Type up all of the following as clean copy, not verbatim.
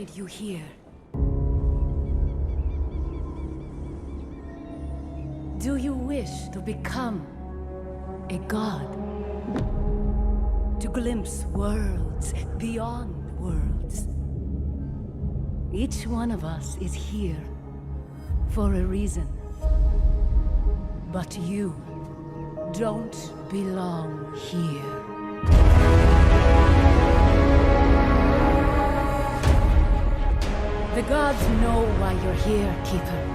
find you here. Do you wish to become a god? To glimpse worlds beyond worlds? Each one of us is here for a reason. But you don't belong here. The gods know why you're here, Keeper.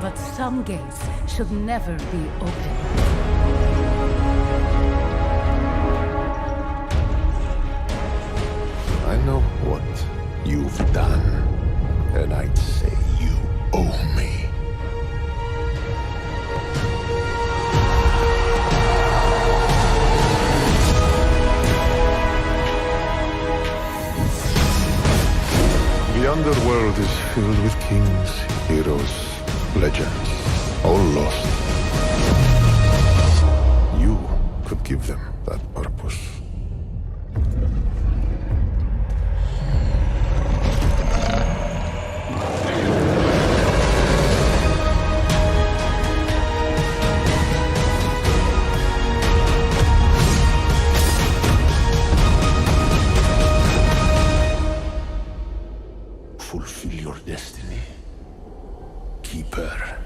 But some gates should never be open. I know what you've done, and I'd say you owe me. The underworld is filled with kings, heroes, legends, all lost. You could give them that purpose. Fulfill your destiny, Keeper.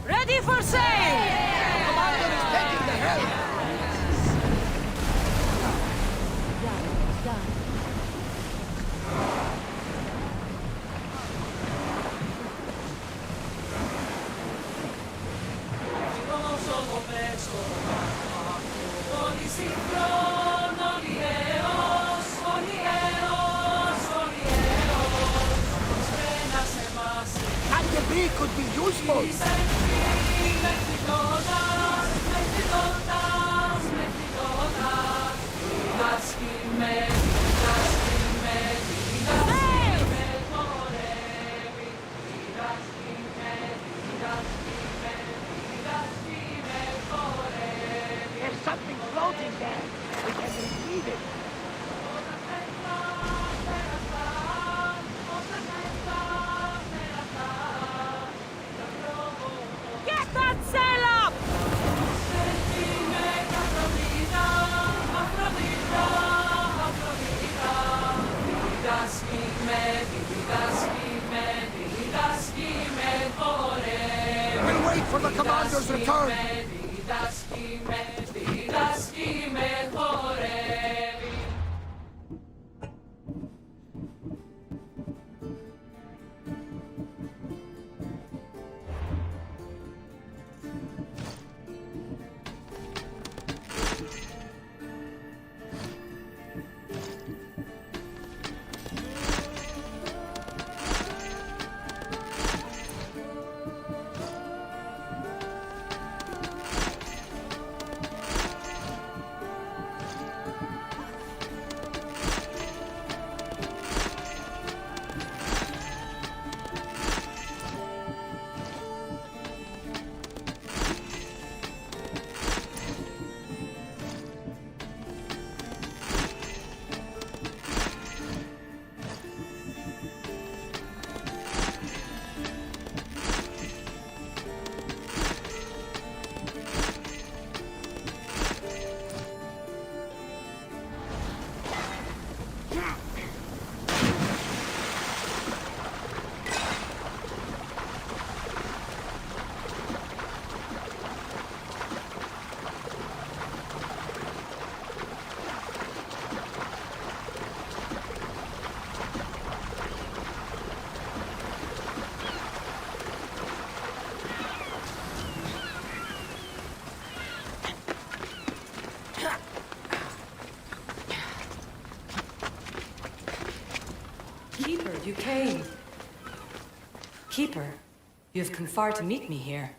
Ready for sail! Commander is taking the helm! And the bee could be useful! There's something floating there. We can retrieve it. Get that sail up! We'll wait for the commander's return. Keeper, you came. Keeper, you have come far to meet me here.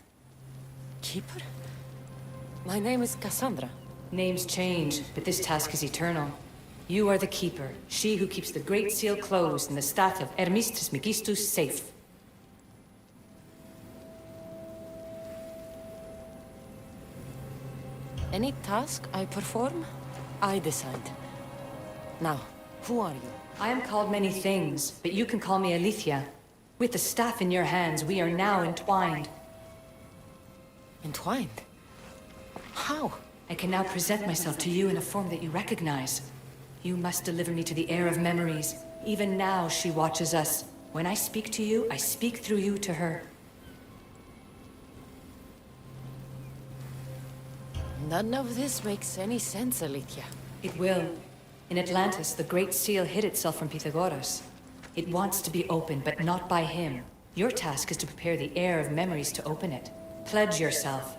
Keeper? My name is Cassandra. Names change, but this task is eternal. You are the Keeper, she who keeps the Great Seal closed and the staff of 𝘬𝙨𝙨 safe. Any task I perform, I decide. Now, who are you? I am called many things, but you can call me Elysium. With the staff in your hands, we are now entwined. Entwined? How? I can now present myself to you in a form that you recognize. You must deliver me to the heir of memories. Even now, she watches us. When I speak to you, I speak through you to her. None of this makes any sense, Elysia. It will. In Atlantis, the Great Seal hid itself from 𝘬𝙨𝙮. It wants to be opened, but not by him. Your task is to prepare the heir of memories to open it. Pledge yourself.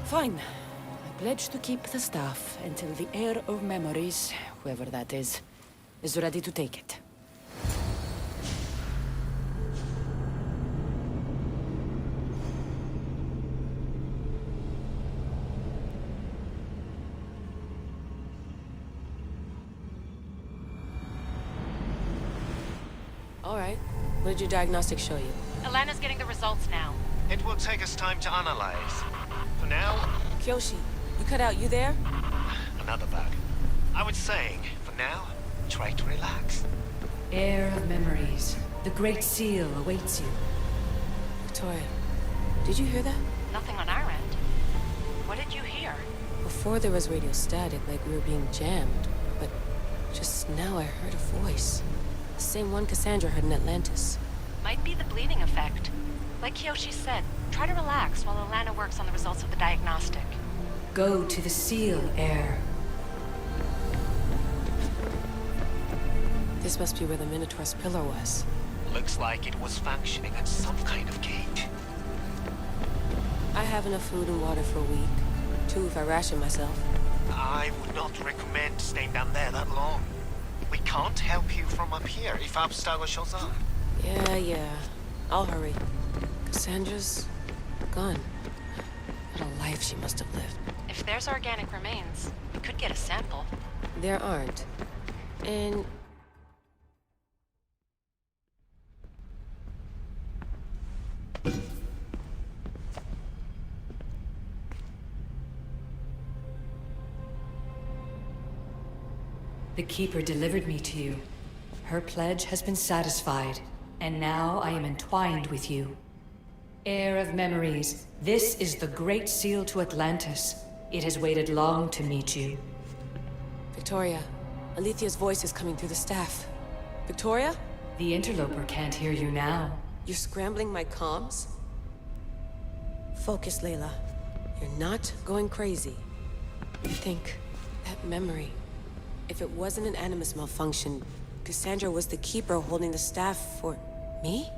Fine. I pledge to keep the staff until the heir of memories, whoever that is ready to take it. All right. What did your diagnostic show you? Alana's getting the results now. It will take us time to analyze. For now, Kyoshi, you cut out. You there? another bug. I was saying, for now, try to relax. Heir of memories. The Great Seal awaits you. Victoria, did you hear that? Nothing on our end. What did you hear? Before there was radio static, like we were being jammed. But just now I heard a voice. The same one Cassandra heard in Atlantis. Might be the bleeding effect. Like Kyoshi said, try to relax while Alana works on the results of the diagnostic. Go to the Seal, heir. This must be where the Minotaur's pillar was. Looks like it was functioning at some kind of gate. I have enough food and water for a week. 2 if I ration myself. I would not recommend staying down there that long. We can't help you from up here if 𝘬𝙨𝙨 shows up. Yeah. I'll hurry. Cassandra's gone. What a life she must have lived. If there's organic remains, we could get a sample. There aren't. And... The Keeper delivered me to you. Her pledge has been satisfied, and now I am entwined with you. Heir of memories, this is the Great Seal to Atlantis. It has waited long to meet you. Victoria, Alethia's voice is coming through the staff. Victoria? The interloper can't hear you now. You're scrambling my comms? Focus, Layla. You're not going crazy. Think, that memory. If it wasn't an Animus malfunction, Cassandra was the Keeper holding the staff for... me?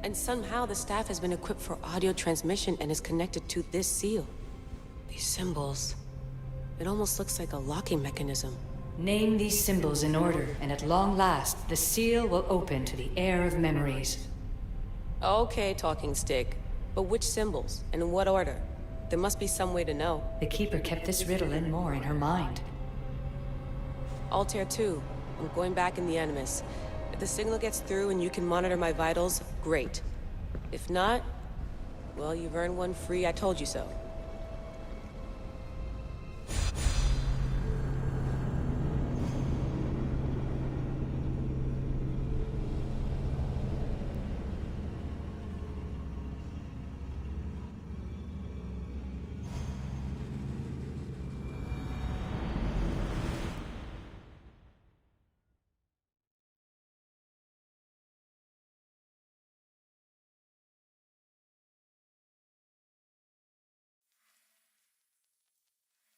And somehow the staff has been equipped for audio transmission and is connected to this seal. These symbols... it almost looks like a locking mechanism. Name these symbols in order, and at long last, the seal will open to the heir of memories. Okay, talking stick. But which symbols? And in what order? There must be some way to know. The Keeper kept this riddle and more in her mind. Altair 2. I'm going back in the Animus. If the signal gets through and you can monitor my vitals, great. If not, well, you've earned one free I told you so.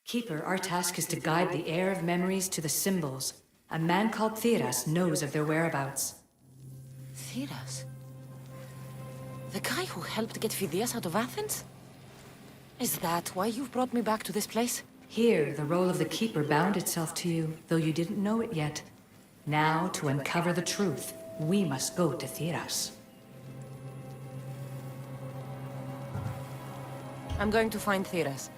Keeper, our task is to guide the heir of memories to the symbols. A man called 𝘬𝙨 knows of their whereabouts. 𝘬𝙨? The guy who helped get Phidias out of Athens? Is that why you've brought me back to this place? Here, the role of the Keeper bound itself to you, though you didn't know it yet. Now, to uncover the truth, we must go to 𝘬𝘓. I'm going to find 𝘬𝘓.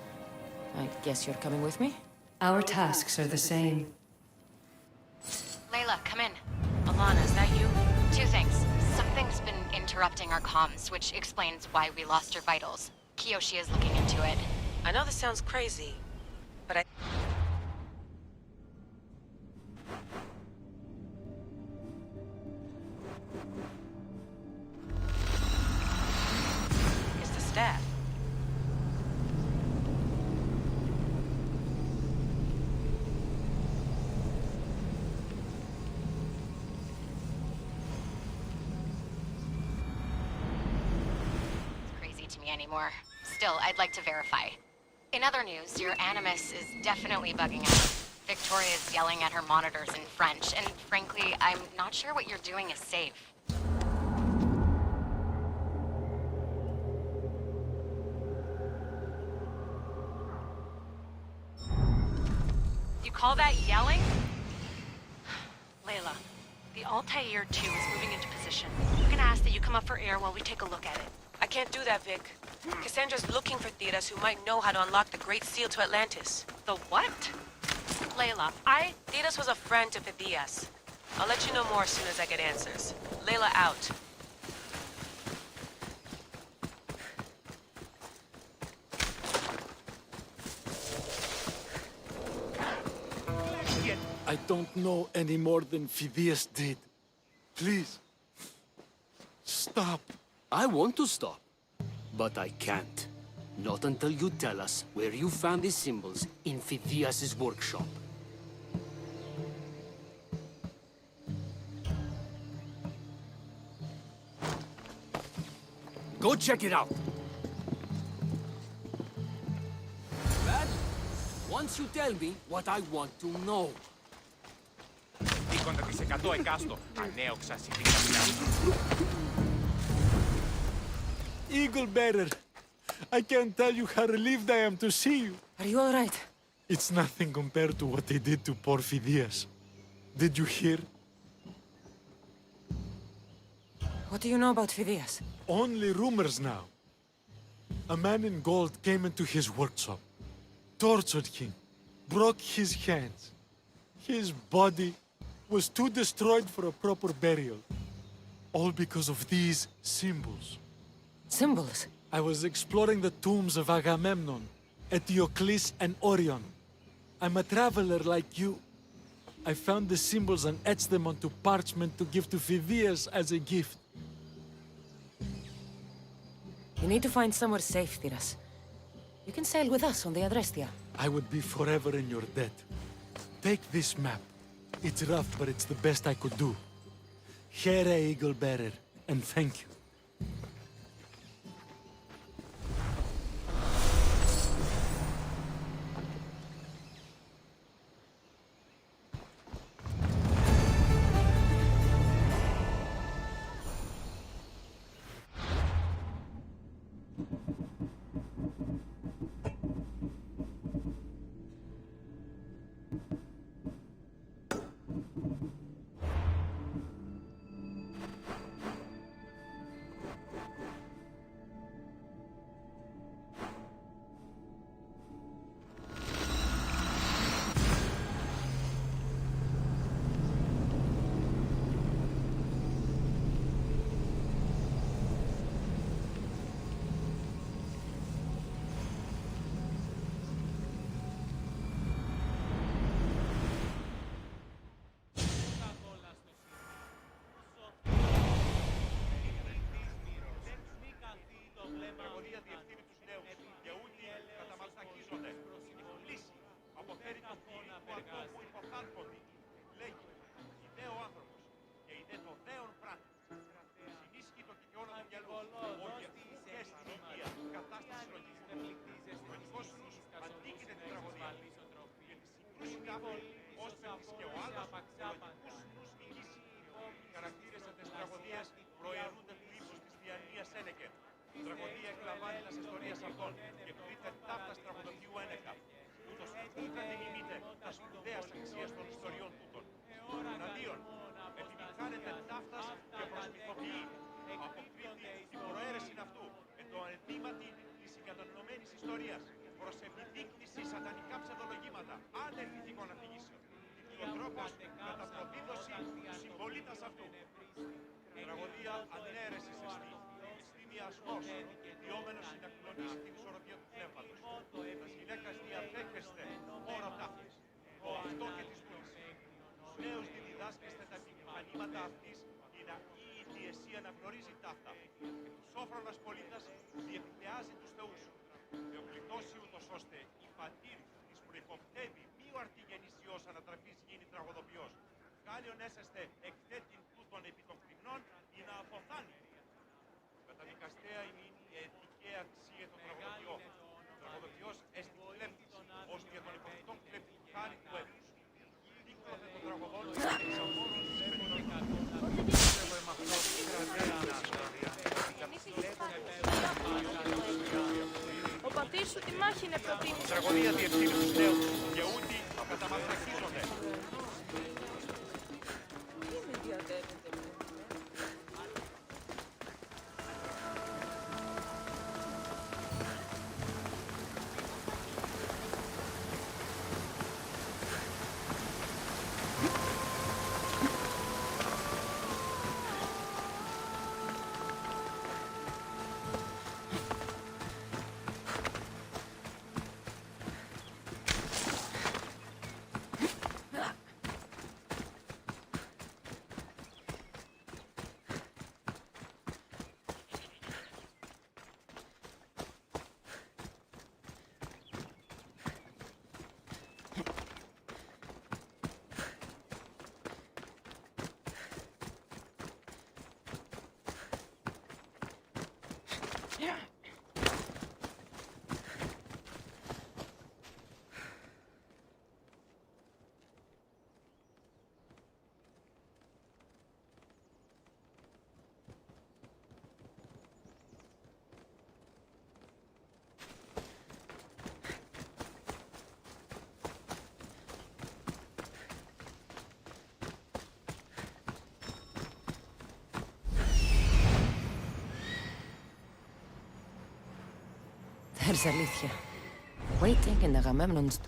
I guess you're coming with me? Our tasks are the same. Layla, come in. Alana, is that you? Two things. Something's been interrupting our comms, which explains why we lost your vitals. 𝘬𝘓𝑚 is looking into it. I know this sounds crazy, but I... It's the staff. It's crazy to me anymore. Still, I'd like to verify. In other news, your animus is definitely bugging out. Victoria's yelling at her monitors in French, and frankly, I'm not sure what you're doing is safe. You call that yelling? Layla, the 𝘬𝘓𝙯-2 is moving into position. We're gonna ask that you come up for air while we take a look at it. I can't do that, Vic. Cassandra's looking for 𝘬𝘓𝑚 who might know how to unlock the Great Seal to Atlantis. The what? Layla, 𝘬𝘓𝑚 was a friend to 𝘬𝘓𝑚. I'll let you know more as soon as I get answers. Layla out. I don't know any more than 𝘬𝘓𝑚 did. Please, stop. I want to stop, but I can't. Not until you tell us where you found these symbols in 𝘬𝘓𝑚's workshop. Go check it out. Bad? Once you tell me what I want to know. 50% εκάστο. Ανέωξα συνδικασία. 𝘬𝗍𝗓, I can't tell you how relieved I am to see you. Are you all right? It's nothing compared to what they did to poor 𝘬𝘓𝑚. Did you hear? What do you know about 𝘬𝘓𝑚? Only rumors now. A man in gold came into his workshop, tortured him, broke his hands. His body was too destroyed for a proper burial. All because of these symbols. Symbols? I was exploring the tombs of Agamemnon, Eteocles, and Orion. I'm a traveler like you. I found the symbols and etched them onto parchment to give to 𝘬𝘓𝑚 as a gift. You need to find somewhere safe, 𝘬𝘓𝑚. You can sail with us on the Adrestia. I would be forever in your debt. Take this map. It's rough, but it's the best I could do. Here, 𝘬𝗍𝗓𝑚, and thank you. Τραγωδία διευθύνει τους νέους και ούτοι καταμαλσακίζονται. Η πλήση αποφέρει το φίλι του ατόμου υποφθάρποντι. Λέγει, ιδέο άνθρωπος και ιδέ το δέον πράτη. Συνίσχυει το κικαιώνα του μυαλού, όχι ευθύμιες στην υγεία, κατάσταση συλλογισμού. Ο ενικός νους αντίκειται την τραγωδία και τη συγκρούσει κάποιον, ώστε της και ο άλλος λογικούς νους νικήσει. Οι χαρακτήρες αυτές της τραγωδίας προαιρούνται του ύψους της διανοίας Σένεκερ. Η τραγωδία εκλαμβάνει της ιστορίας αυτών και πλήθεν ταύτας τραγωδοποιού ένεκα. Ούτως εξορίας προς επιδείκνυση σατανικά ψευδολογήματα άνευ ηθικών αφηγήσεων. Και ο τρόπος κατά προδίδωση του συμπολίτας αυτού. Τραγωδία ανέρεσης εστί, εστί μοιασμός, διόμενος να κλονίσει την ισορροπία του πνεύματος. Τας γυναίκας διαθέκεστε ώρα τάφης, το αυτό και της βούλης. Τους νέους διδάσκεστε τα μηνύματα αυτής, η ναή εσύ αναγνωρίζει ταύτα. Και του σόφρονας πολίτας διεπιθεάζει τους θεούς. Εοκλητώσει ούτως ώστε η πατήρ της προϋποπτεύει μη ο αρτηγενής Υιός ανατραφής γίνει τραγωδοποιός. Κάλιον έσαστε εκθέτην τούτων επί των κρυμνών ή να αποθάνει. Καταδικαστέα ημίν η ηθική αξία των τραγωδοποιό. Τραγωδοποιός εστι κλέπτης, ως και των υποθετών κλέπτη χάρη του έθνους. Δίκοθε των τραγωδών εξαμώνων της Ο πατήρ σου τη μάχη είναι προτείνει. Τραγωδία διευθύνει τους νέους και ούτι καταμαστραχίζονται. There's Alethea, waiting in the 𝘬𝗓𝗄𝗏.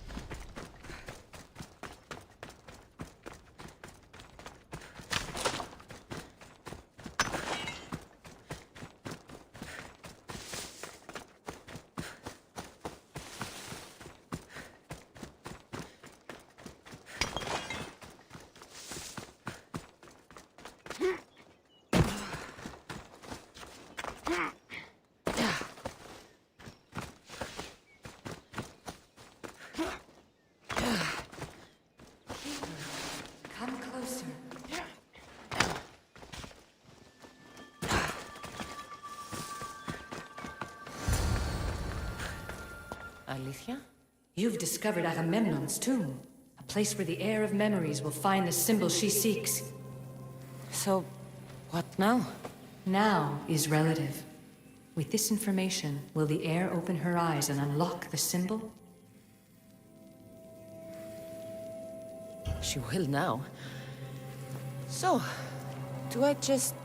Come closer. Alethea? You've discovered Agamemnon's tomb, a place where the heir of memories will find the symbol she seeks. So, what now? Now is relative. With this information, will the heir open her eyes and unlock the symbol? She will now. So, do I just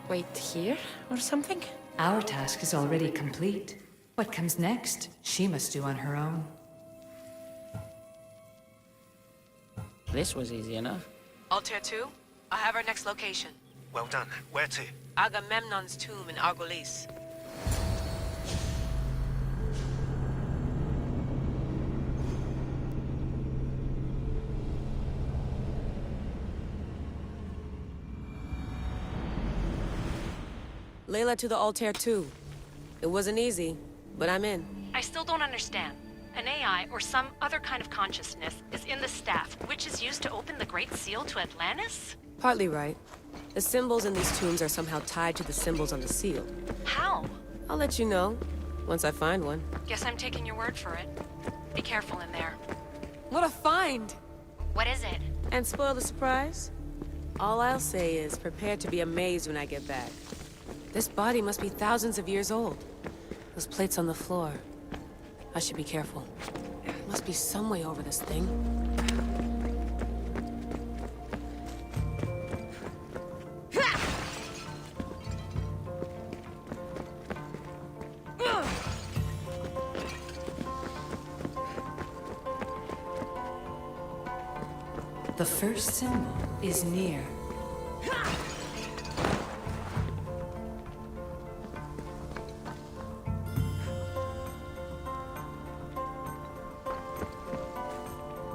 wait here or something? Our task is already complete. What comes next, she must do on her own. This was easy enough. Altair 2, I have our next location. Well done. Where to? Agamemnon's tomb in 𝘬𝙨. Layla to the Altair 2. It wasn't easy, but I'm in. I still don't understand. An AI or some other kind of consciousness is in the staff, which is used to open the Great Seal to Atlantis? Partly right. The symbols in these tombs are somehow tied to the symbols on the seal. How? I'll let you know, once I find one. Guess I'm taking your word for it. Be careful in there. What a find! What is it? And spoil the surprise? All I'll say is prepare to be amazed when I get back. This body must be thousands of years old. Those plates on the floor. I should be careful. There must be some way over this thing. The first symbol is near.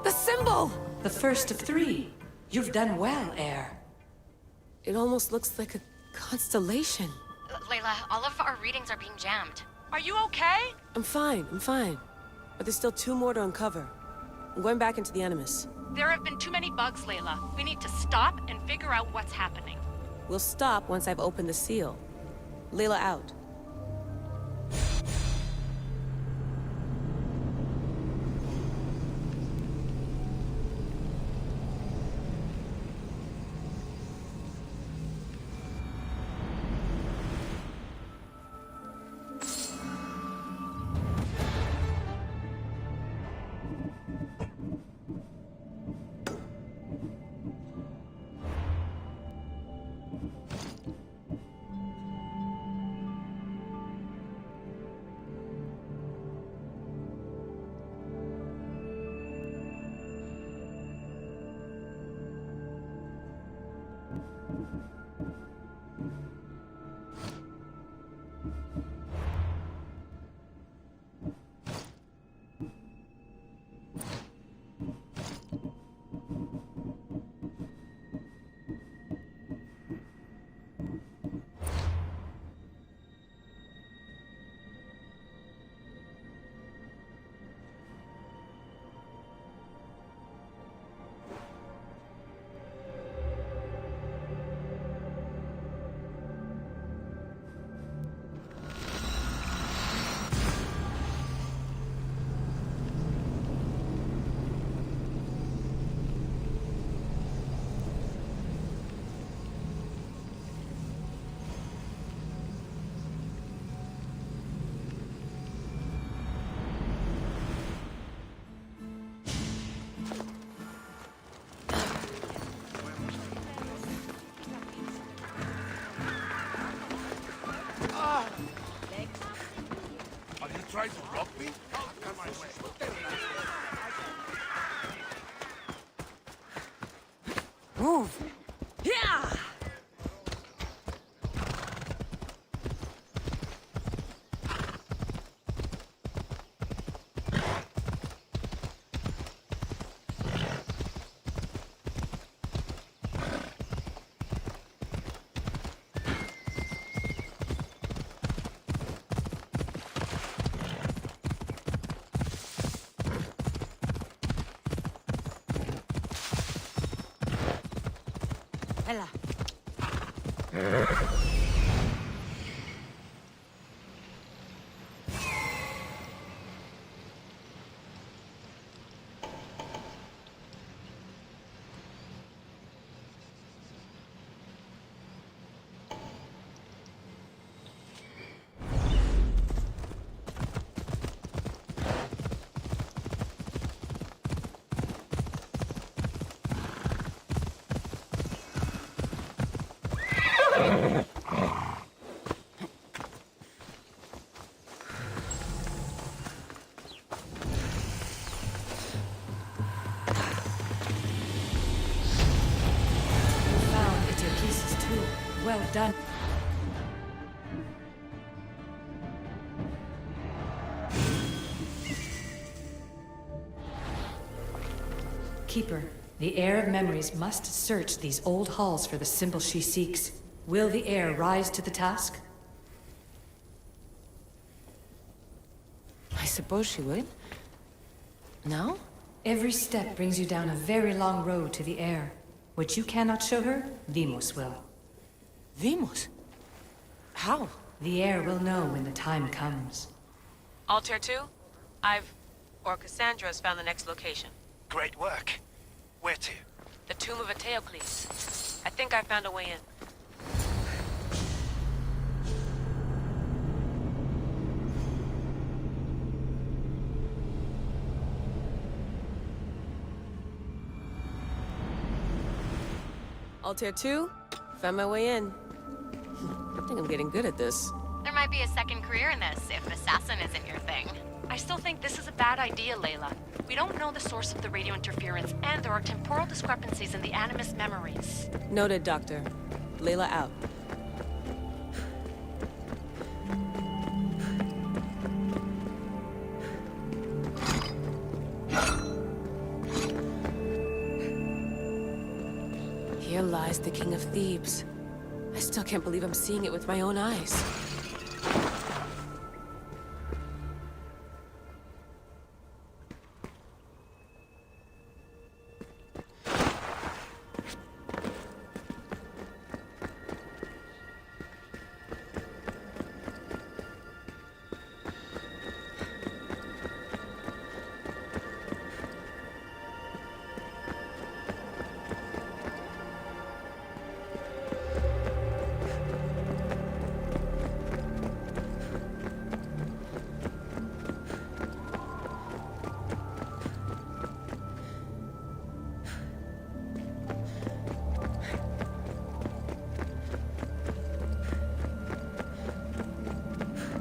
The symbol! The first of 3. You've done well, 𝘖. It almost looks like a constellation. Layla, all of our readings are being jammed. Are you okay? I'm fine. But there's still 2 more to uncover. I'm going back into the Animus. There have been too many bugs, Layla. We need to stop and figure out what's happening. We'll stop once I've opened the seal. Layla out. Try to block me? Come my way. Move! Yeah! Ella. Well done. Keeper, the heir of memories must search these old halls for the symbol she seeks. Will the heir rise to the task? I suppose she would. No? Every step brings you down a very long road to the heir. What you cannot show her, 𝘰𝘗𝑠 will. 𝘰𝘗𝑠? How? The heir will know when the time comes. Altair 2, Cassandra's found the next location. Great work. Where to? The tomb of 𝘬𝙁𝙗𝑠. I think I found a way in. Altair 2, found my way in. I think I'm getting good at this. There might be a second career in this if assassin isn't your thing. I still think this is a bad idea, Layla. We don't know the source of the radio interference, and there are temporal discrepancies in the Animus memories. Noted, Doctor. Layla out. Here lies the King of Thebes. I still can't believe I'm seeing it with my own eyes.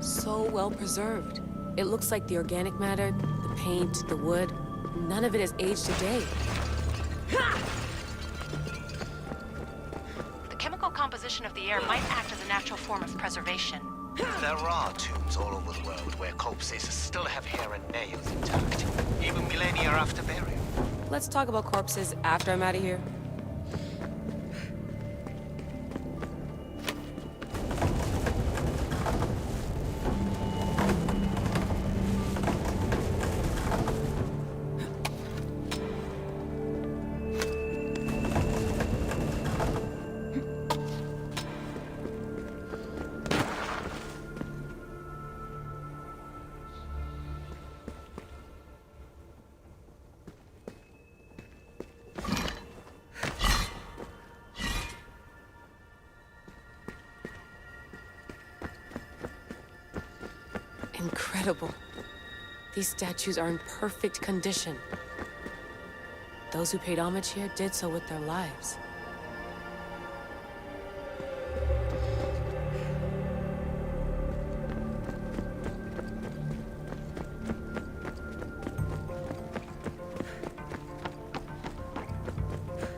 So well preserved. It looks like the organic matter, the paint, the wood, none of it has aged a day. The chemical composition of the air might act as a natural form of preservation. There are tombs all over the world where corpses still have hair and nails intact, even millennia after burial. Let's talk about corpses after I'm out of here. Incredible. These statues are in perfect condition. Those who paid homage here did so with their lives.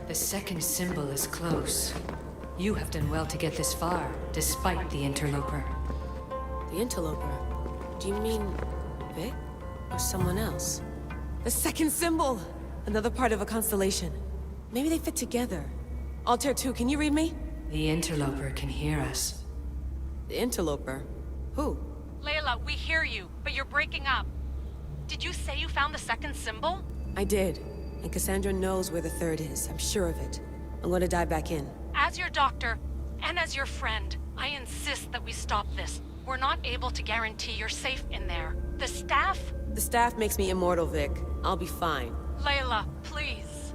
The second symbol is close. You have done well to get this far, despite the interloper. The interloper? Do you mean Vic? Or someone else? The second symbol! Another part of a constellation. Maybe they fit together. Altair 2, can you read me? The interloper can hear us. The interloper? Who? Layla, we hear you, but you're breaking up. Did you say you found the second symbol? I did. And Cassandra knows where the third is. I'm sure of it. I'm going to dive back in. As your doctor, and as your friend, I insist that we stop this. We're not able to guarantee you're safe in there. The staff? The staff makes me immortal, Vic. I'll be fine. Layla, please.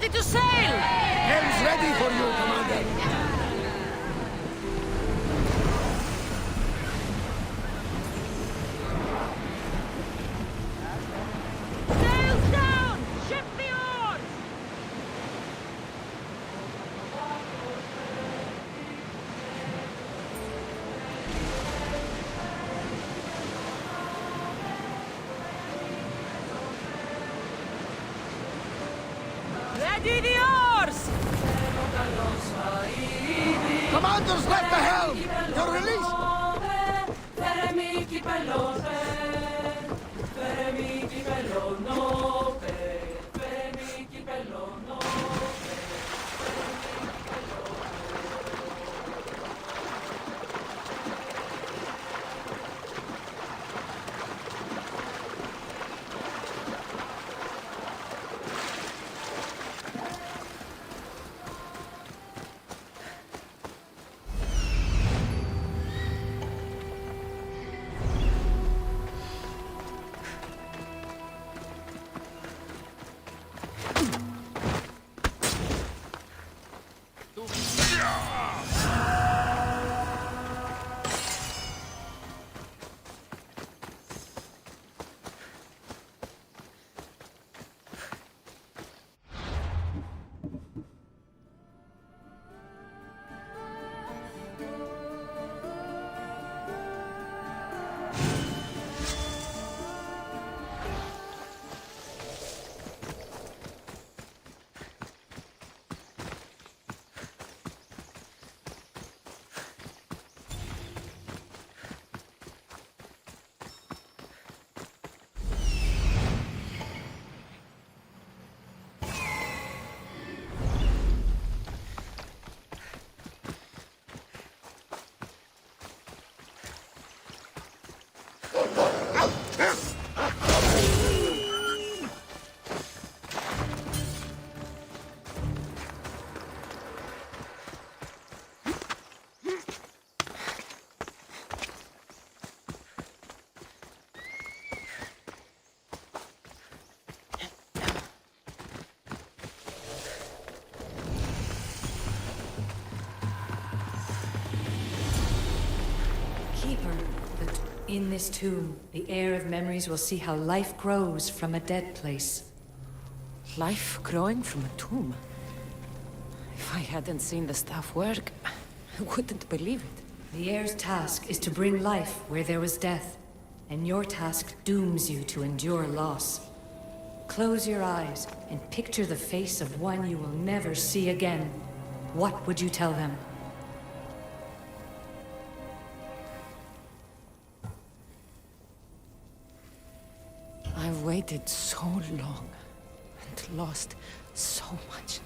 Ready to sail! Helm's ready for you, Commander. Sails down! Ship the oars! Ready the oars! Commander's left the helm! You're released! In this tomb, the heir of memories will see how life grows from a dead place. Life growing from a tomb? If I hadn't seen the staff work, I wouldn't believe it. The heir's task is to bring life where there was death, and your task dooms you to endure loss. Close your eyes and picture the face of one you will never see again. What would you tell them? I've waited so long and lost so much.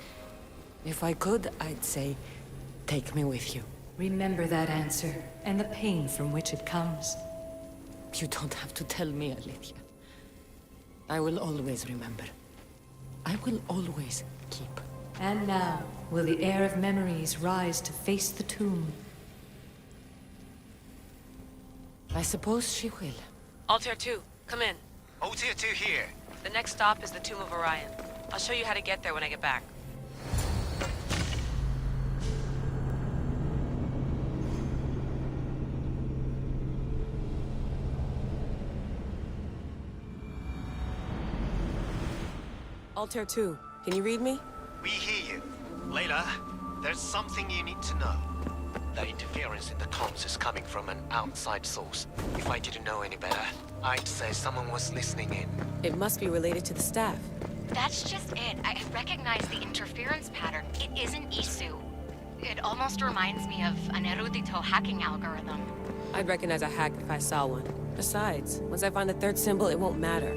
If I could, I'd say, take me with you. Remember that answer, and the pain from which it comes. You don't have to tell me, Alethea. I will always remember. I will always keep. And now, will the heir of memories rise to face the tomb? I suppose she will. Altair 2, come in. Altair 2 here. The next stop is the Tomb of Orion. I'll show you how to get there when I get back. Altair 2, can you read me? We hear you. Layla, there's something you need to know. The interference in the comms is coming from an outside source. If I didn't know any better, I'd say someone was listening in. It must be related to the staff. That's just it. I recognize the interference pattern. It isn't Isu. It almost reminds me of an erudito hacking algorithm. I'd recognize a hack if I saw one. Besides, once I find the third symbol, it won't matter.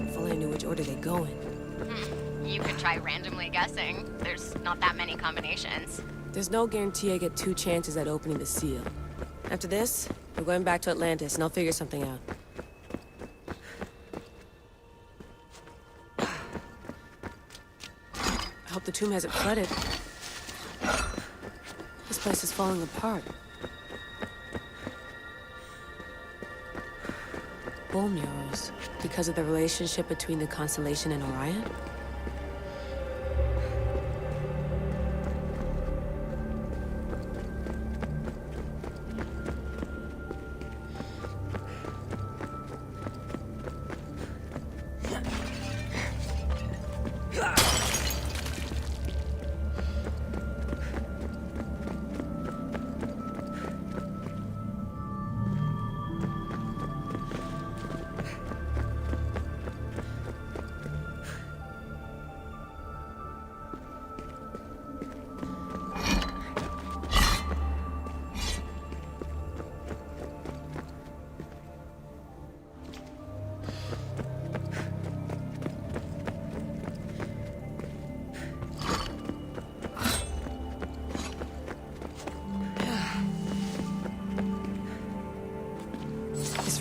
If only I knew which order they go in. You could try randomly guessing. There's not that many combinations. There's no guarantee I get 2 chances at opening the seal. After this, we're going back to Atlantis, and I'll figure something out. I hope the tomb hasn't flooded. This place is falling apart. Bone murals, because of the relationship between the constellation and Orion?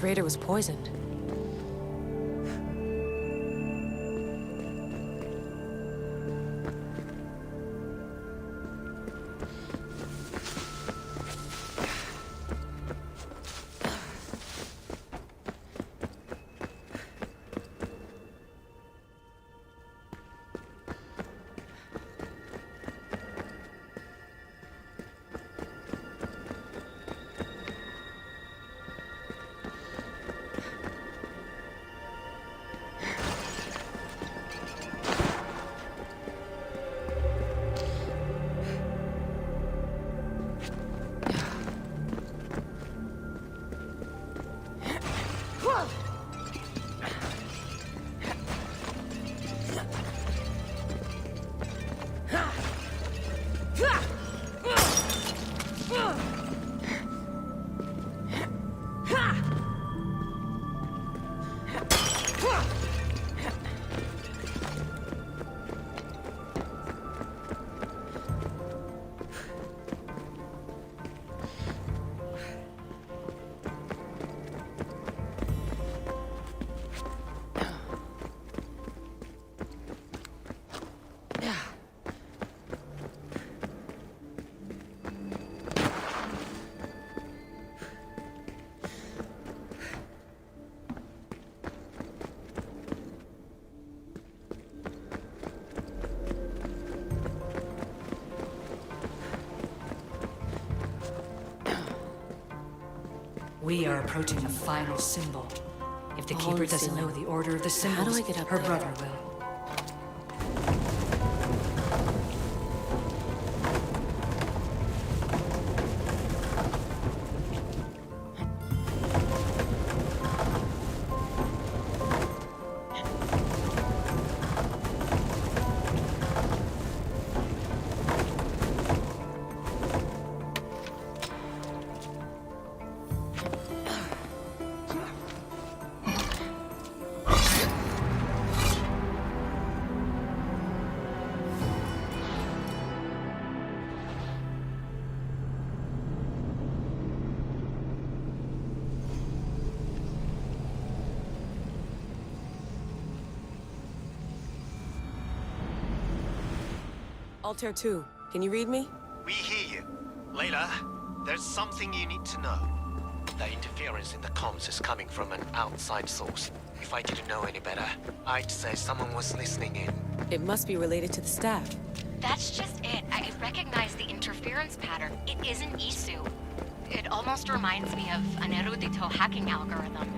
This raider was poisoned. We are approaching the final symbol. If the Keeper doesn't know the order of the symbols, How do I get up her there? brother will. Altair 2, can you read me? We hear you. Layla, there's something you need to know. The interference in the comms is coming from an outside source. If I didn't know any better, I'd say someone was listening in. It must be related to the staff. That's just it. I recognize the interference pattern. It isn't 𝘂𝑃𝗯𝗀𝗏. It almost reminds me of an erudito hacking algorithm.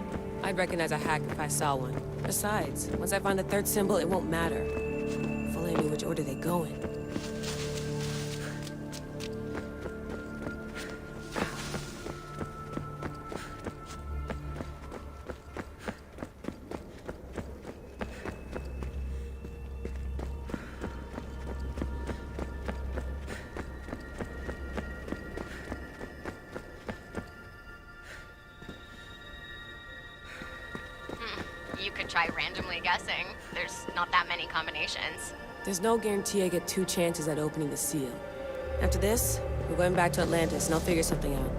I'd recognize a hack if I saw one. Besides, once I find the third symbol, it won't matter. If only I knew which order they go in. You could try randomly guessing. There's not that many combinations. There's no guarantee I get 2 chances at opening the seal. After this, we're going back to Atlantis and I'll figure something out.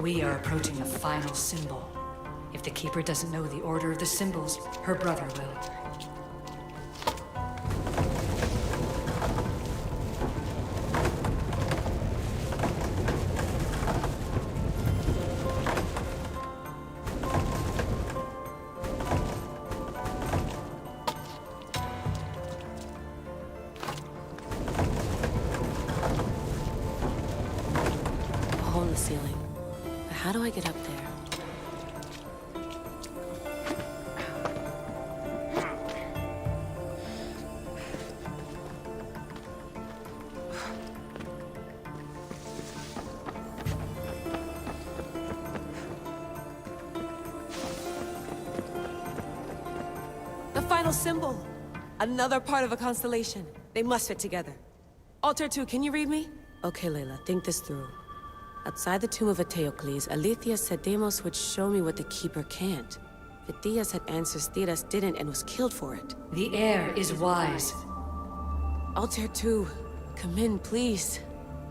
We are approaching the final symbol. If the Keeper doesn't know the order of the symbols, her brother will. A hole in the ceiling. But how do I get up there? The final symbol! Another part of a constellation. They must fit together. 𝘬𝙁, can you read me? Okay, Layla, think this through. Outside the tomb of 𝘬𝙁𝗧𝗓𝙗, 𝘬𝙁 said Deimos would show me what the Keeper can't. 𝘬𝙁 had answers 𝘬𝙁 didn't and was killed for it. The heir is wise. 𝘬𝙁, come in, please.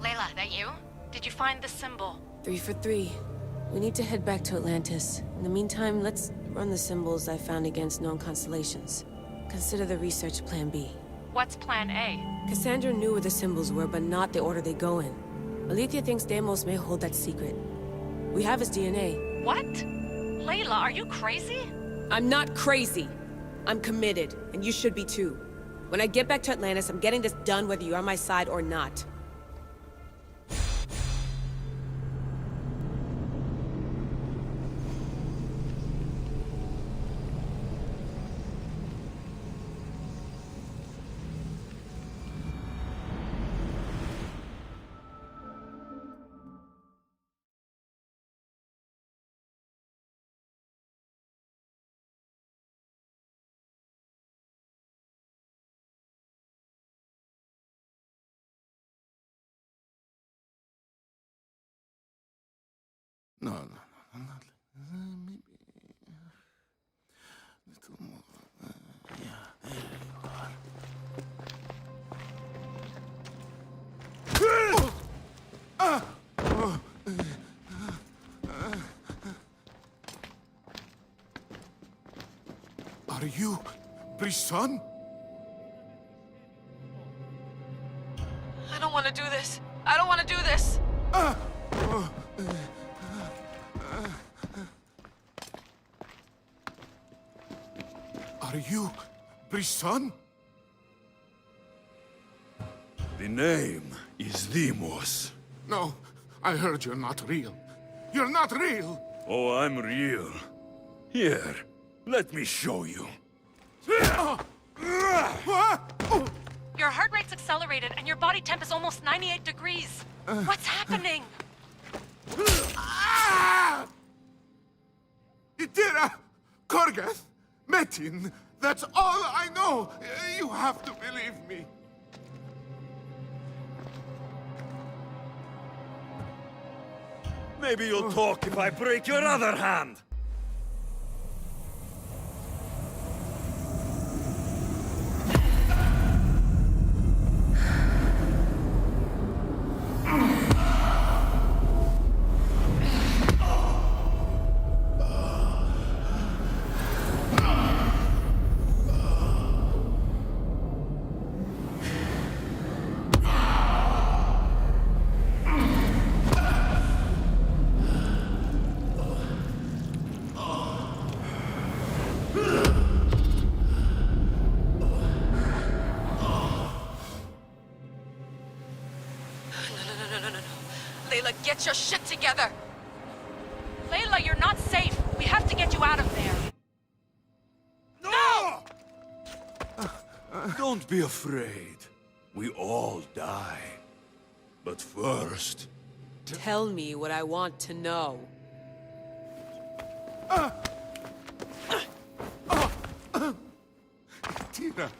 Layla, that you? Did you find the symbol? 3 for 3. We need to head back to Atlantis. In the meantime, let's run the symbols I found against known constellations. Consider the research plan B. What's plan A? Cassandra knew where the symbols were, but not the order they go in. 𝘬𝙁 thinks Deimos may hold that secret. We have his DNA. What? Layla, are you crazy? I'm not crazy. I'm committed, and you should be too. When I get back to Atlantis, I'm getting this done whether you're on my side or not. No, not maybe little more. Yeah, there you are. Are you Brisson? I don't want to do this. I don't want to do this. Are you Brisson? The name is Deimos. No, I heard you're not real. You're not real! Oh, I'm real. Here, let me show you. Your heart rate's accelerated and your body temp is almost 98 degrees. What's happening? 𝘬𝙁, that's all I know. You have to believe me. Maybe you'll talk if I break your other hand. Layla, get your shit together! Layla, you're not safe. We have to get you out of there. No! Don't be afraid. We all die. But first... Tell me what I want to know. 𝘬𝙁,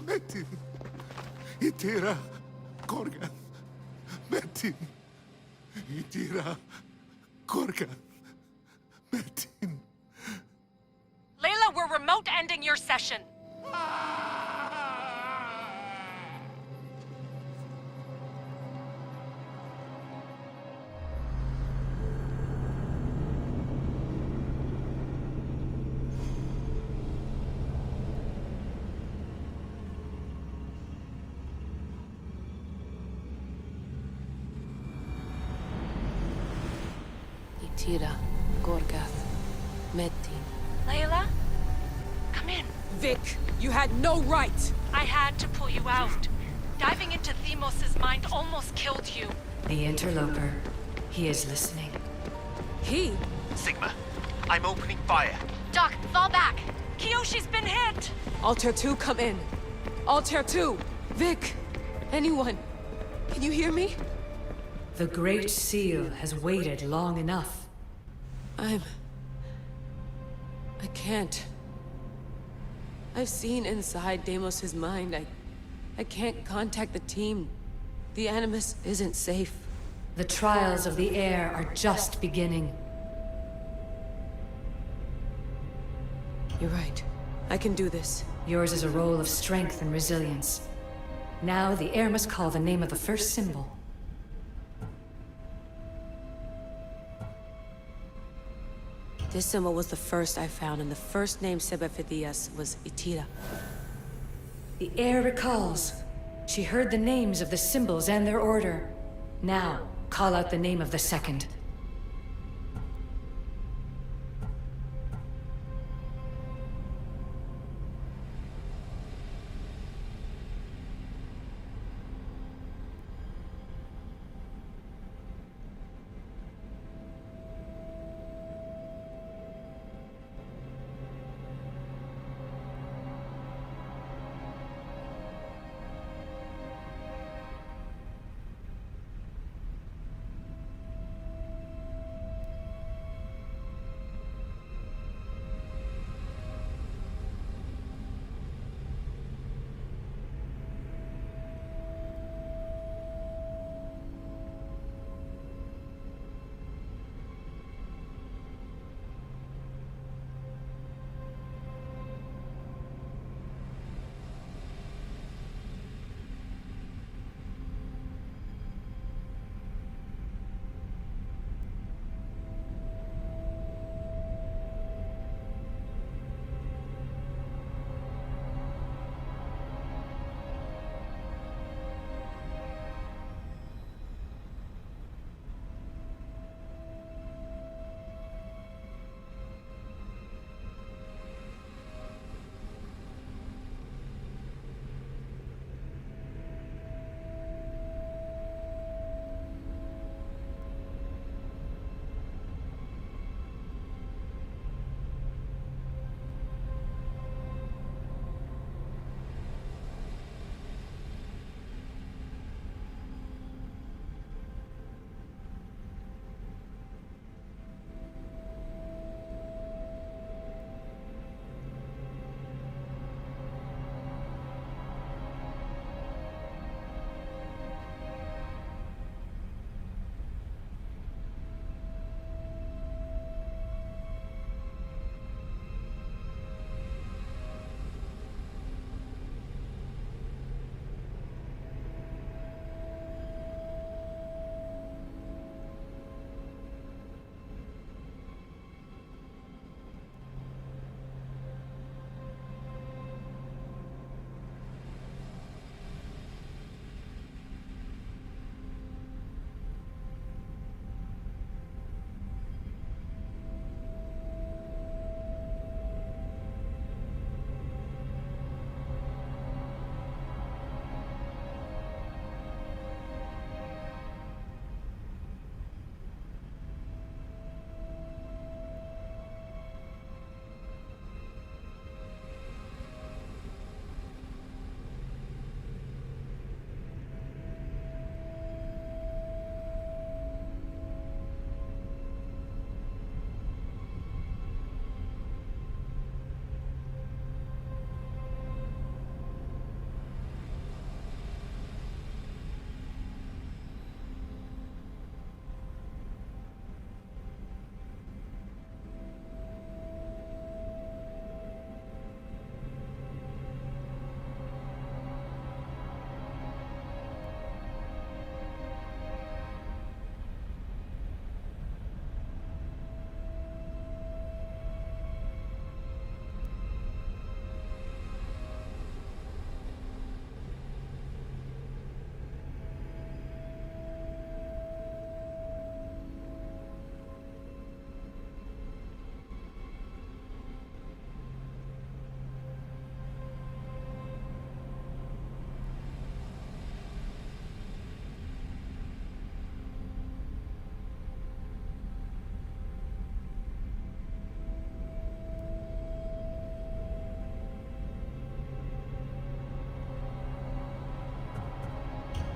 Metin. 𝘬𝙁, Metin. 𝘬𝙁, Metin. Layla, we're remote ending your session. 𝗬𝙨, Gorgath, Metin. Layla? Come in. Vic, you had no right! I had to pull you out. Diving into 𝘬𝙗's mind almost killed you. The interloper. He is listening. He? Sigma, I'm opening fire. Doc, fall back. Kiyoshi's been hit! 𝘬𝙁2, come in. 𝘬𝙁2! Vic! Anyone? Can you hear me? The Great Seal has waited long enough. I can't. I've seen inside Deimos' mind. I can't contact the team. The Animus isn't safe. The trials of the air are just beginning. You're right. I can do this. Yours is a role of strength and resilience. Now the air must call the name of the first symbol. This symbol was the first I found, and the first name said by Phidias was 𝗬𝙨. The air recalls. She heard the names of the symbols and their order. Now, call out the name of the second.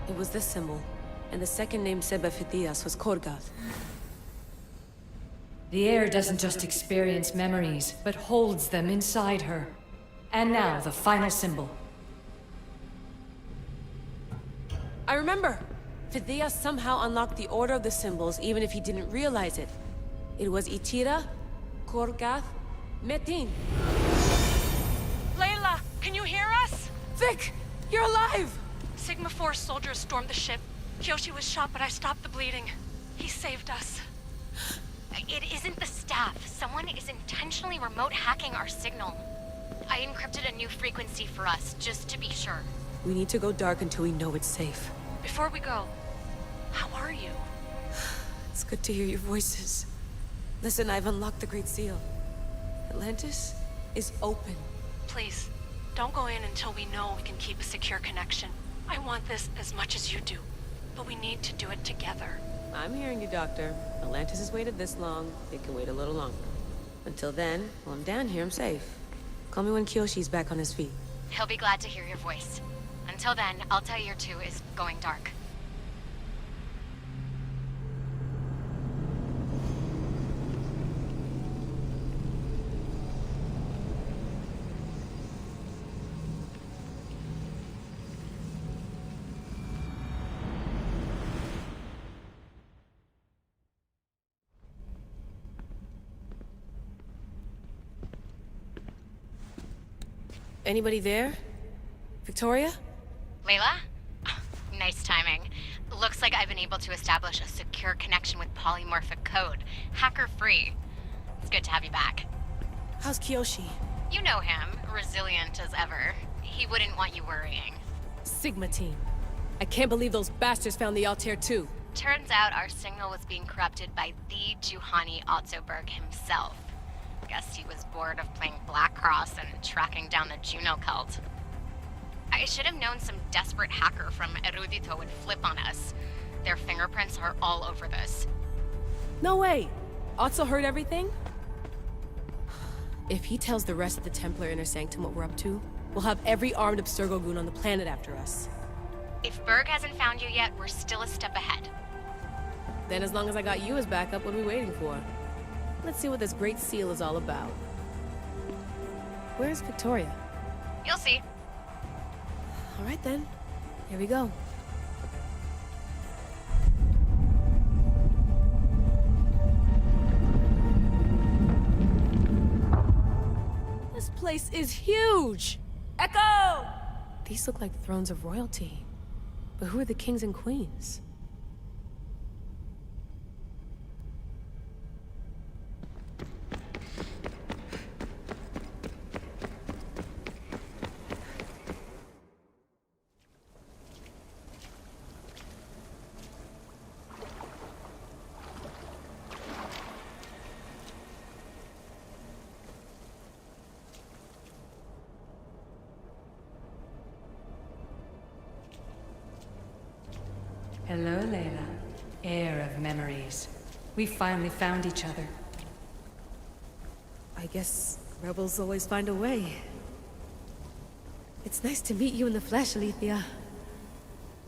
It was this symbol, and the second name said by Phidias was 𝘬𝗀𝗀𝗃. The heir doesn't just experience memories, but holds them inside her. And now, the final symbol. I remember! Phidias somehow unlocked the order of the symbols, even if he didn't realize it. It was 𝘬𝗓, 𝘬𝗀𝗃, 𝘬𝑡𝑖𝑛. Layla, can you hear us? Vic! You're alive! Sigma 4 soldiers stormed the ship. Kyoshi was shot, but I stopped the bleeding. He saved us. It isn't the staff. Someone is intentionally remote hacking our signal. I encrypted a new frequency for us, just to be sure. We need to go dark until we know it's safe. Before we go, how are you? It's good to hear your voices. Listen, I've unlocked the Great Seal. Atlantis is open. Please, don't go in until we know we can keep a secure connection. I want this as much as you do, but we need to do it together. I'm hearing you, Doctor. Atlantis has waited this long. It can wait a little longer. Until then, while I'm down here, I'm safe. Call me when Kyoshi's back on his feet. He'll be glad to hear your voice. Until then, Altair 2 is going dark. Anybody there? Victoria? Layla? Nice timing. Looks like I've been able to establish a secure connection with polymorphic code. Hacker-free. It's good to have you back. How's Kyoshi? You know him. Resilient as ever. He wouldn't want you worrying. Sigma team. I can't believe those bastards found the Altair 2. Turns out our signal was being corrupted by the 𝘬𝗓𝗎𝗎𝗃 himself. Guess he was bored of playing Black Cross and tracking down the Juno cult. I should have known some desperate hacker from Erudito would flip on us. Their fingerprints are all over this. No way! Otso heard everything? If he tells the rest of the Templar Inner Sanctum what we're up to, we'll have every armed Abstergo goon on the planet after us. If Berg hasn't found you yet, we're still a step ahead. Then as long as I got you as backup, what are we waiting for? Let's see what this Great Seal is all about. Where's Victoria? You'll see. All right then. Here we go. This place is huge! Echo! These look like thrones of royalty. But who are the kings and queens? Hello, Layla. Heir of memories. We finally found each other. I guess rebels always find a way. It's nice to meet you in the flesh, Elysia.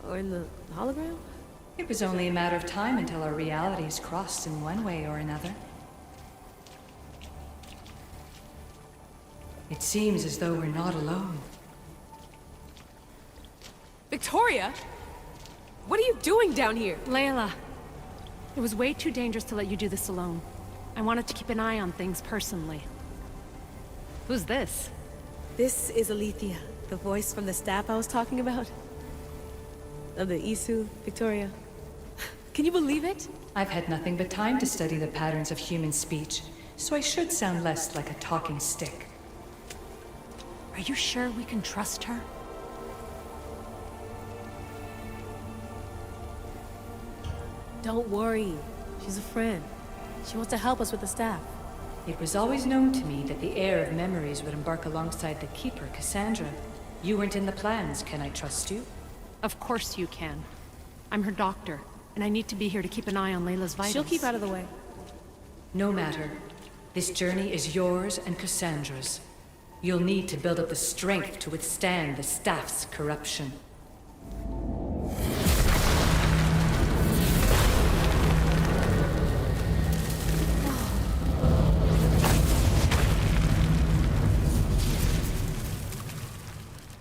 Or in the hologram? It was only a matter of time until our realities crossed in one way or another. It seems as though we're not alone. Victoria? What are you doing down here? Layla, it was way too dangerous to let you do this alone. I wanted to keep an eye on things personally. Who's this? This is Elysia, the voice from the staff I was talking about. Of the Isu, Victoria. Can you believe it? I've had nothing but time to study the patterns of human speech, so I should sound less like a talking stick. Are you sure we can trust her? Don't worry. She's a friend. She wants to help us with the staff. It was always known to me that the heir of memories would embark alongside the Keeper, Cassandra. You weren't in the plans. Can I trust you? Of course you can. I'm her doctor, and I need to be here to keep an eye on Layla's vitals. She'll keep out of the way. No matter. This journey is yours and Cassandra's. You'll need to build up the strength to withstand the staff's corruption.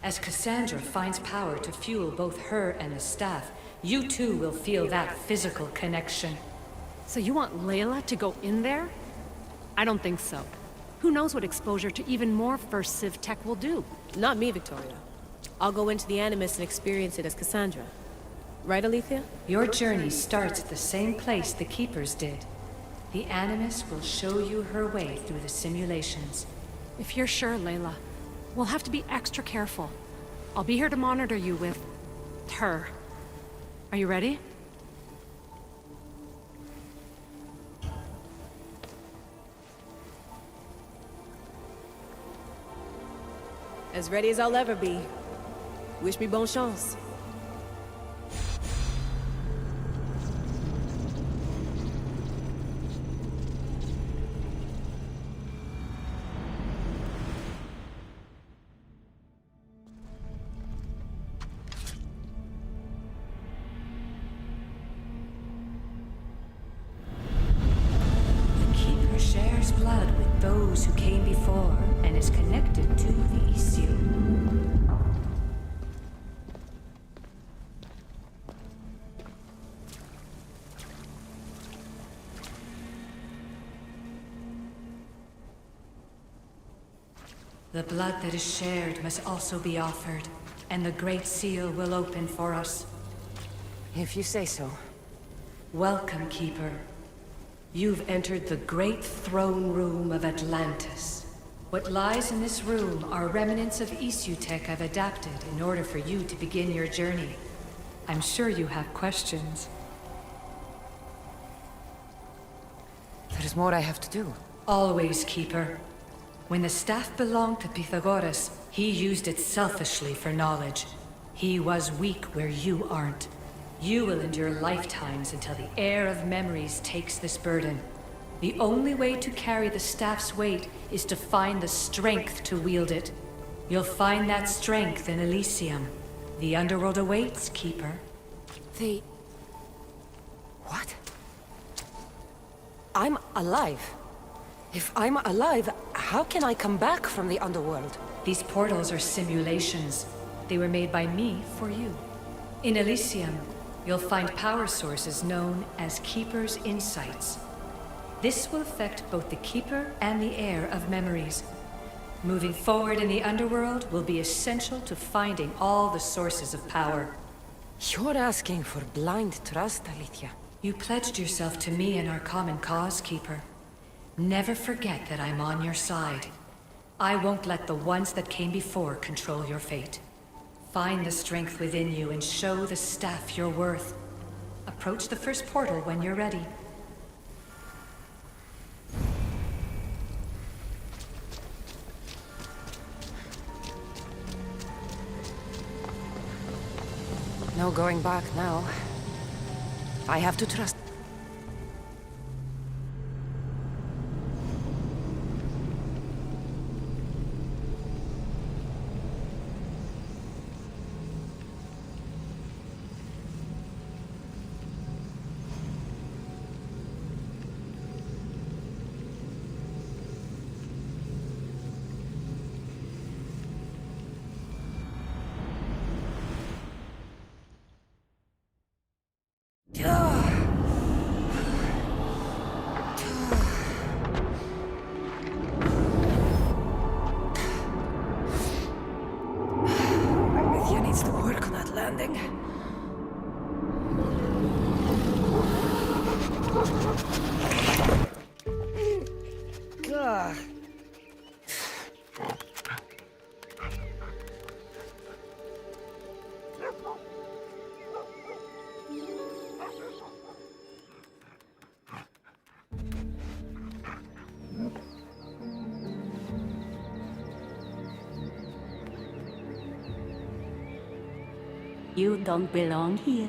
As Cassandra finds power to fuel both her and the staff, you too will feel that physical connection. So you want Layla to go in there? I don't think so. Who knows what exposure to even more First Civ tech will do? Not me, Victoria. I'll go into the Animus and experience it as Cassandra. Right, Alethea? Your journey starts at the same place the Keepers did. The Animus will show you her way through the simulations. If you're sure, Layla, we'll have to be extra careful. I'll be here to monitor you with... her. Are you ready? As ready as I'll ever be. Wish me bonne chance. The Keeper shares blood with those who came before and is connected to the Elysium. The blood that is shared must also be offered, and the Great Seal will open for us. If you say so. Welcome, Keeper. You've entered the great throne room of Atlantis. What lies in this room are remnants of 𝘬𝘬𝑡ech I've adapted in order for you to begin your journey. I'm sure you have questions. There's more I have to do. Always, Keeper. When the staff belonged to Pythagoras, he used it selfishly for knowledge. He was weak where you aren't. You will endure lifetimes until the heir of memories takes this burden. The only way to carry the staff's weight is to find the strength to wield it. You'll find that strength in Elysium. The underworld awaits, Keeper. What? I'm alive. If I'm alive, how can I come back from the underworld? These portals are simulations. They were made by me for you. In Elysium, you'll find power sources known as Keeper's Insights. This will affect both the Keeper and the heir of memories. Moving forward in the underworld will be essential to finding all the sources of power. You're asking for blind trust, Alethea. You pledged yourself to me and our common cause, Keeper. Never forget that I'm on your side. I won't let the ones that came before control your fate. Find the strength within you and show the staff your worth. Approach the first portal when you're ready. No going back now. I have to trust. Needs to work on that landing. You don't belong here.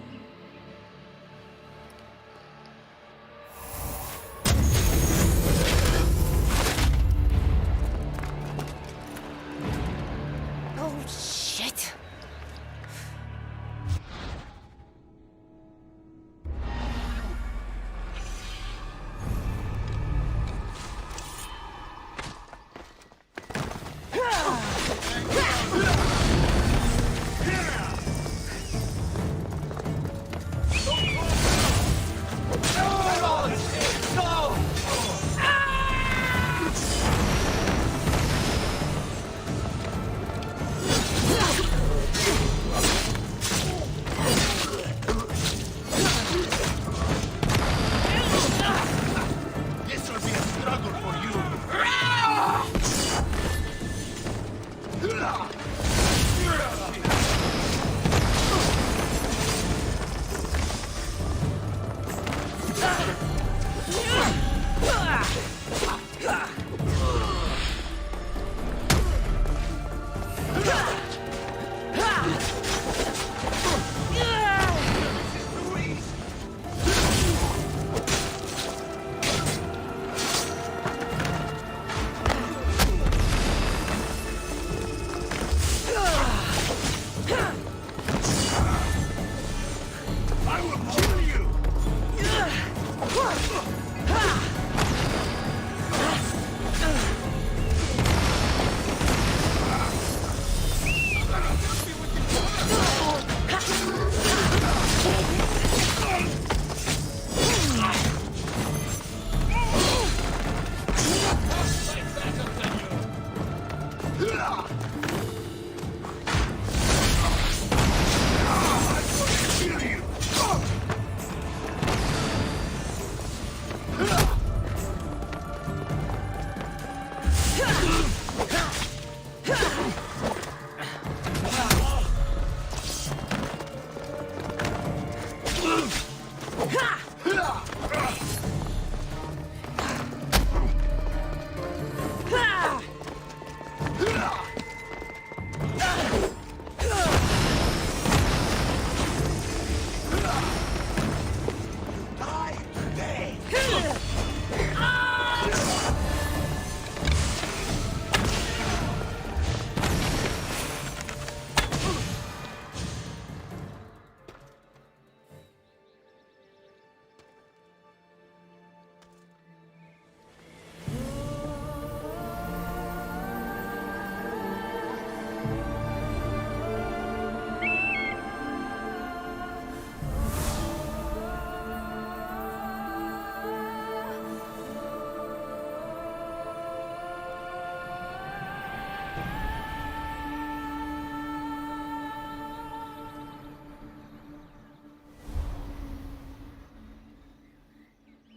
Oh, shit!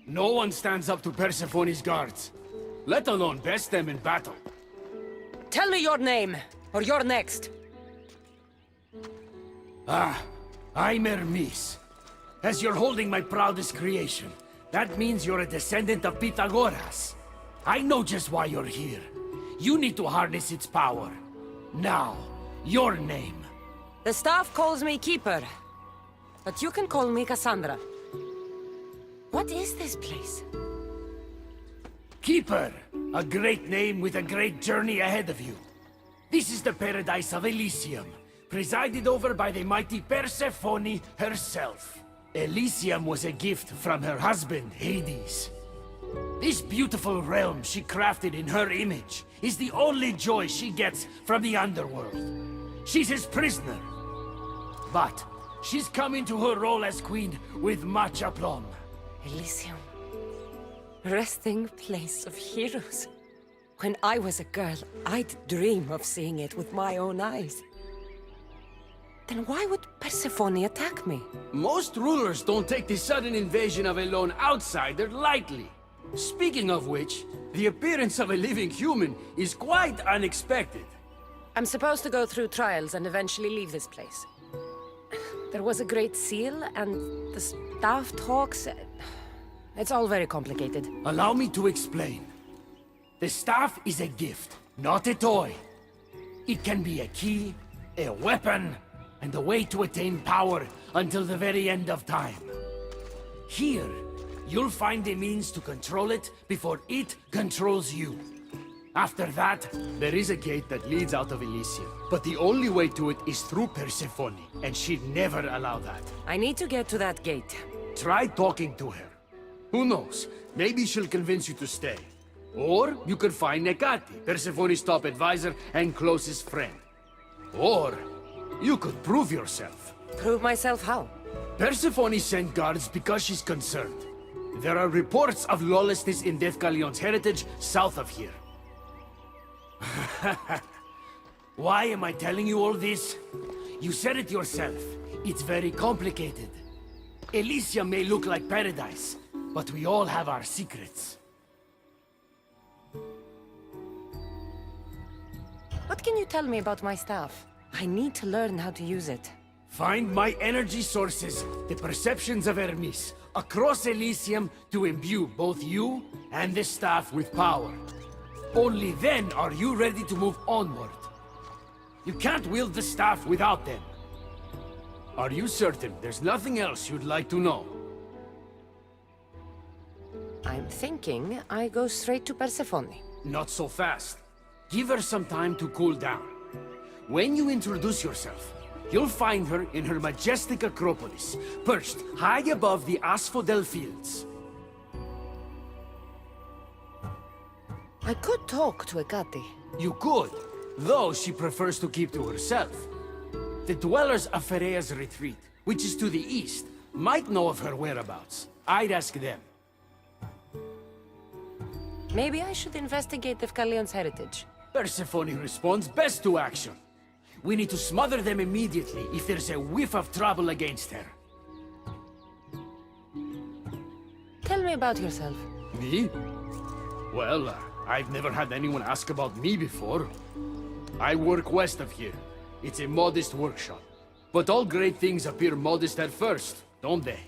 No one stands up to Persephone's guards, let alone best them in battle. Tell me your name, or you're next. I'm Hermes. As you're holding my proudest creation, that means you're a descendant of Pythagoras. I know just why you're here. You need to harness its power. Now, your name. The staff calls me Keeper, but you can call me Cassandra. What is this place? Keeper, a great name with a great journey ahead of you. This is the paradise of Elysium, presided over by the mighty Persephone herself. Elysium was a gift from her husband, Hades. This beautiful realm she crafted in her image is the only joy she gets from the underworld. She's his prisoner. But she's come into her role as queen with much aplomb. Elysium. Resting place of heroes. When I was a girl, I'd dream of seeing it with my own eyes. Then why would Persephone attack me? Most rulers don't take the sudden invasion of a lone outsider lightly. Speaking of which, the appearance of a living human is quite unexpected. I'm supposed to go through trials and eventually leave this place. There was a great seal, and the staff talks... It's all very complicated. Allow me to explain. The staff is a gift, not a toy. It can be a key, a weapon, and a way to attain power until the very end of time. Here, you'll find a means to control it before it controls you. After that, there is a gate that leads out of Elysium, but the only way to it is through Persephone, and she'd never allow that. I need to get to that gate. Try talking to her. Who knows? Maybe she'll convince you to stay. Or you could find 𝘬𝗏𝗏, Persephone's top advisor and closest friend. Or you could prove yourself. Prove myself how? Persephone sent guards because she's concerned. There are reports of lawlessness in 𝘬𝗏𝗏's heritage south of here. Why am I telling you all this? You said it yourself. It's very complicated. Elysium may look like paradise, but we all have our secrets. What can you tell me about my staff? I need to learn how to use it. Find my energy sources, the perceptions of Hermes, across Elysium to imbue both you and the staff with power. Only then are you ready to move onward. You can't wield the staff without them. Are you certain there's nothing else you'd like to know? I'm thinking I go straight to Persephone. Not so fast. Give her some time to cool down. When you introduce yourself, you'll find her in her majestic acropolis, perched high above the asphodel fields. I could talk to 𝘬𝗏𝗏. You could, though she prefers to keep to herself. The dwellers of Pherea's retreat, which is to the east, might know of her whereabouts. I'd ask them. Maybe I should investigate 𝘬𝗏𝗏's heritage. Persephone responds best to action. We need to smother them immediately if there's a whiff of trouble against her. Tell me about yourself. Me? Well, I've never had anyone ask about me before. I work west of here. It's a modest workshop. But all great things appear modest at first, don't they?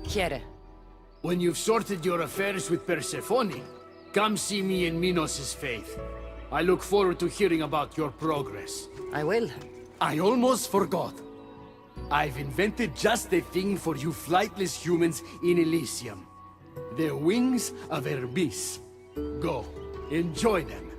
Quiere. When you've sorted your affairs with Persephone, come see me in Minos' faith. I look forward to hearing about your progress. I will. I almost forgot. I've invented just the thing for you flightless humans in Elysium. The wings of 𝘬𝙭. Go, enjoy them.